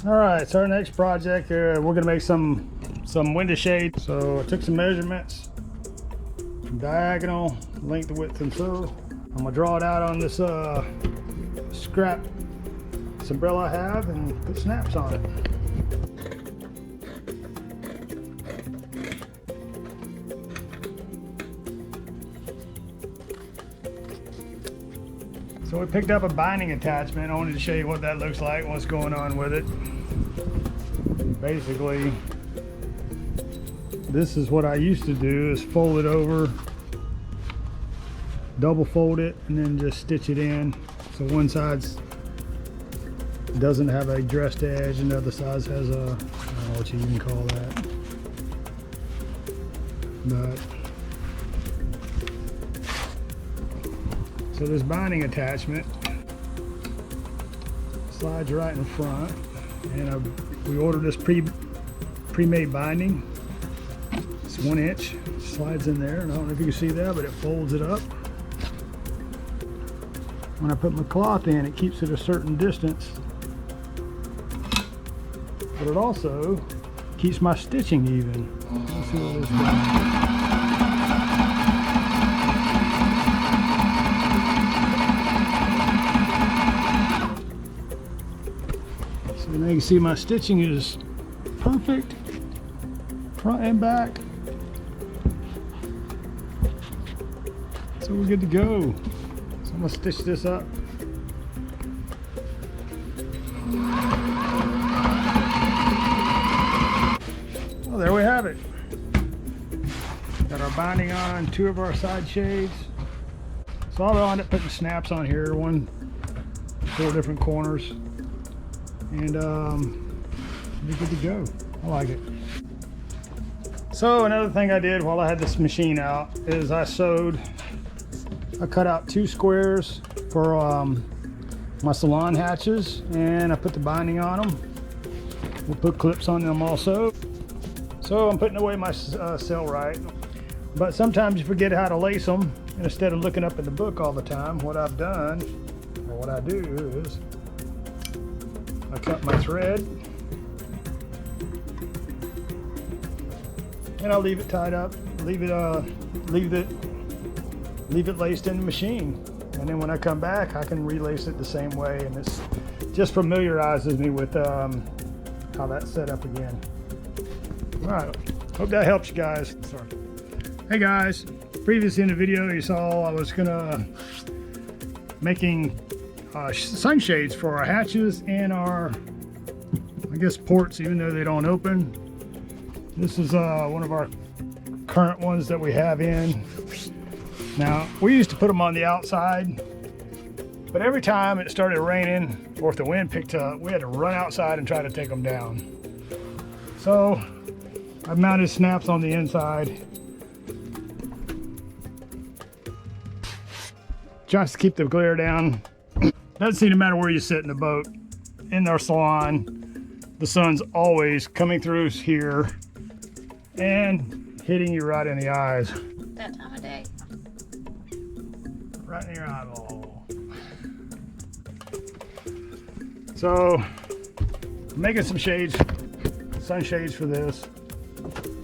All right, so our next project, we're gonna make some window shades. So I took some measurements, diagonal, length, width, and so. I'm gonna draw it out on this scrap umbrella I have and put snaps on it. So we picked up a binding attachment. I wanted to show you what that looks like, what's going on with it. Basically, this is what I used to do, is fold it over, double fold it, and then just stitch it in. So one side doesn't have a dressed edge and the other side has a, I don't know what you even call that. But so this binding attachment slides right in front, and we ordered this pre-made binding. It's 1 inch, slides in there, and I don't know if you can see that, but it folds it up. When I put my cloth in, it keeps it a certain distance, but it also keeps my stitching even. Let's see what this does. Now you can see my stitching is perfect, front and back. So we're good to go. So I'm gonna stitch this up. Well, there we have it. Got our binding on 2 of our side shades. So I'll end up putting snaps on here, 4 different corners. And we're good to go. I like it. So another thing I did while I had this machine out is I cut out 2 squares for my salon hatches, and I put the binding on them. We'll put clips on them also. So I'm putting away my cell right, but sometimes you forget how to lace them, and instead of looking up in the book all the time, what I've done, or what I do, is I cut my thread and I'll leave it tied up, leave it laced in the machine, and then when I come back I can relace it the same way, and this just familiarizes me with how that's set up again. All right, hope that helps you guys. Sorry. Hey guys, previously in the video you saw I was making sunshades for our hatches and our, I guess, ports, even though they don't open. This is one of our current ones that we have in. Now, we used to put them on the outside, but every time it started raining or if the wind picked up, we had to run outside and try to take them down. So I've mounted snaps on the inside just to keep the glare down. Doesn't seem to matter where you sit in the boat, in our salon, the sun's always coming through here and hitting you right in the eyes. That time of day. Right in your eyeball. So, I'm making some shades, sunshades for this.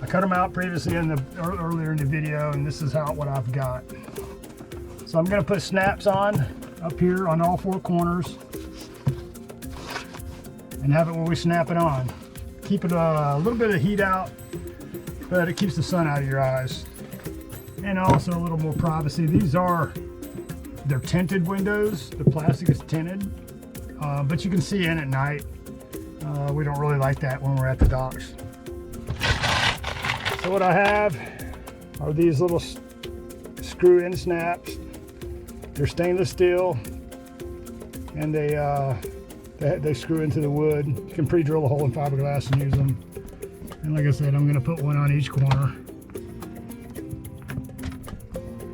I cut them out previously earlier in the video, and this is what I've got. So I'm gonna put snaps on up here on all 4 corners and have it where we snap it on. Keep it a little bit of heat out, but it keeps the sun out of your eyes. And also a little more privacy. They're tinted windows. The plastic is tinted, but you can see in at night. We don't really like that when we're at the docks. So what I have are these little screw-in snaps. They're stainless steel, and they screw into the wood. You can pre-drill a hole in fiberglass and use them. And like I said, I'm going to put one on each corner,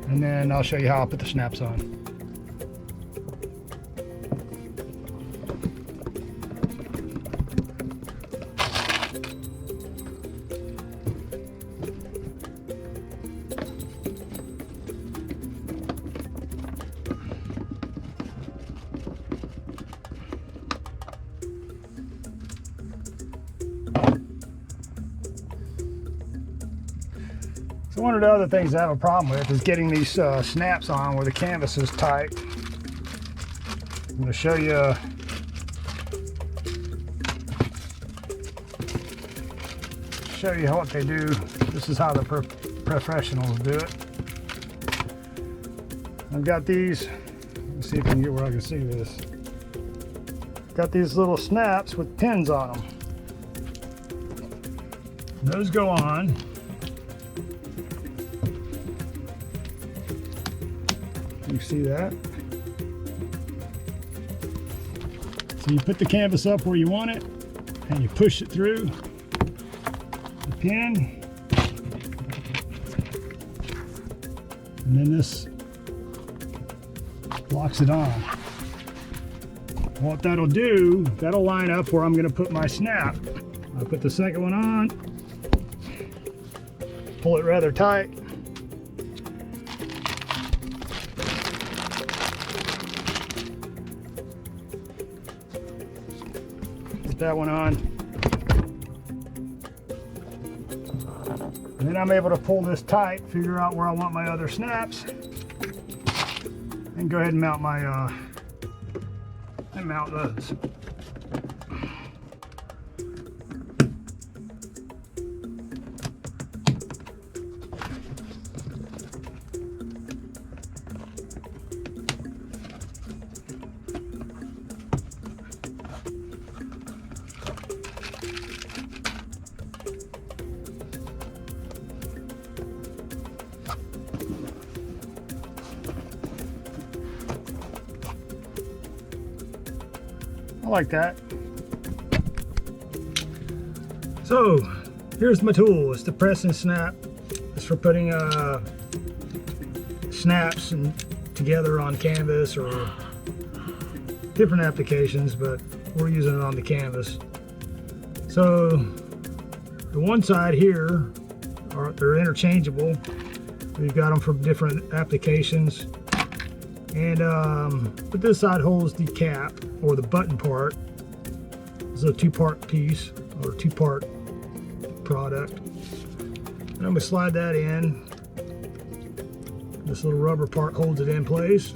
and then I'll show you how I'll put the snaps on. So one of the other things I have a problem with is getting these snaps on where the canvas is tight. I'm going to show you what they do. This is how the professionals do it. I've got these. Let's see if I can get where I can see this. Got these little snaps with pins on them. Those go on. You see that? So you put the canvas up where you want it and you push it through the pin, and then this locks it on. What that'll do, that'll line up where I'm going to put my snap. I'll put the second one on, pull it rather tight. Put that one on. And then I'm able to pull this tight, figure out where I want my other snaps, and go ahead and mount my mount those. I like that. So here's my tool. It's the press and snap. It's for putting snaps together on canvas or different applications, but we're using it on the canvas. So the one side here, they're interchangeable. We've got them for different applications. And but this side holds the cap or the button part. This is a two-part piece or two-part product. And I'm gonna slide that in. This little rubber part holds it in place.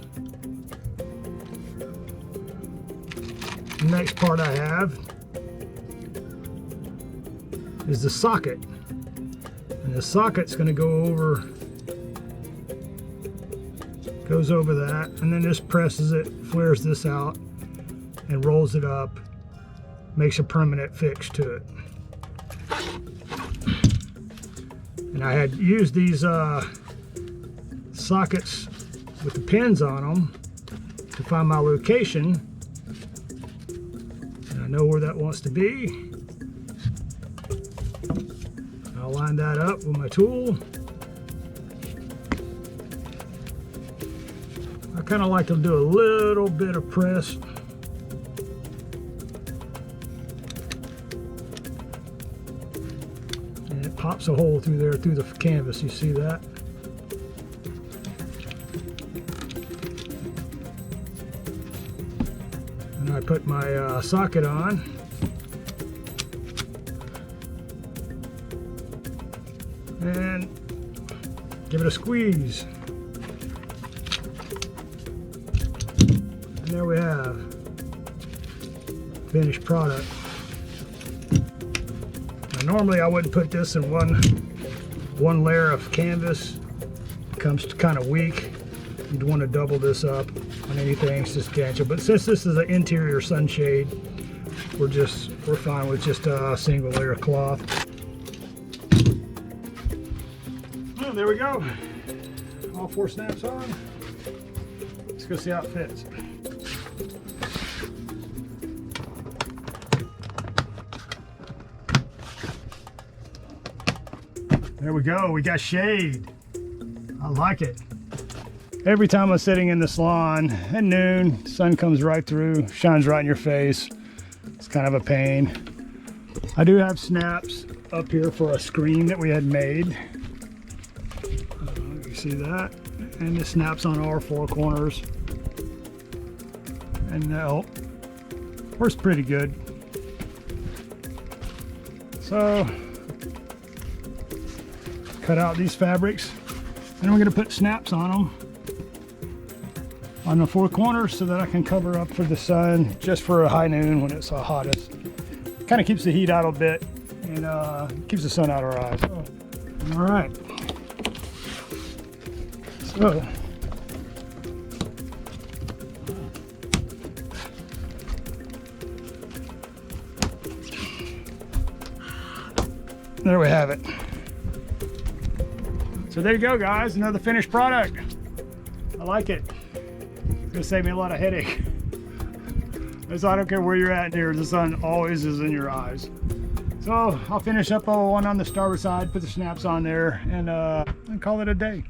The next part I have is the socket. And the socket's gonna go over, goes over that, and then this presses it, flares this out, and rolls it up, makes a permanent fix to it. And I had used these sockets with the pins on them to find my location, and I know where that wants to be. I'll line that up with my tool. I kind of like to do a little bit of press. And it pops a hole through there, through the canvas, you see that? And I put my socket on. And give it a squeeze. And there we have finished product. Now, normally I wouldn't put this in one layer of canvas. It becomes kind of weak. You'd want to double this up on anything substantial. But since this is an interior sunshade, we're fine with just a single layer of cloth. Well, there we go. All 4 snaps on. Let's go see how it fits. There we go, we got shade. I like it. Every time I'm sitting in the salon at noon, sun comes right through, shines right in your face. It's kind of a pain. I do have snaps up here for a screen that we had made. You see that? And the snaps on all 4 corners. And that works pretty good. cut out these fabrics, and we're going to put snaps on them on the four corners so that I can cover up for the sun just for a high noon when it's the hottest. Kind of keeps the heat out a bit and keeps the sun out of our eyes. Oh. All right. So there we have it. So there you go, guys, another finished product. I like it. It's gonna save me a lot of headache. Because I don't care where you're at here, the sun always is in your eyes. So I'll finish up one on the starboard side, put the snaps on there, and call it a day.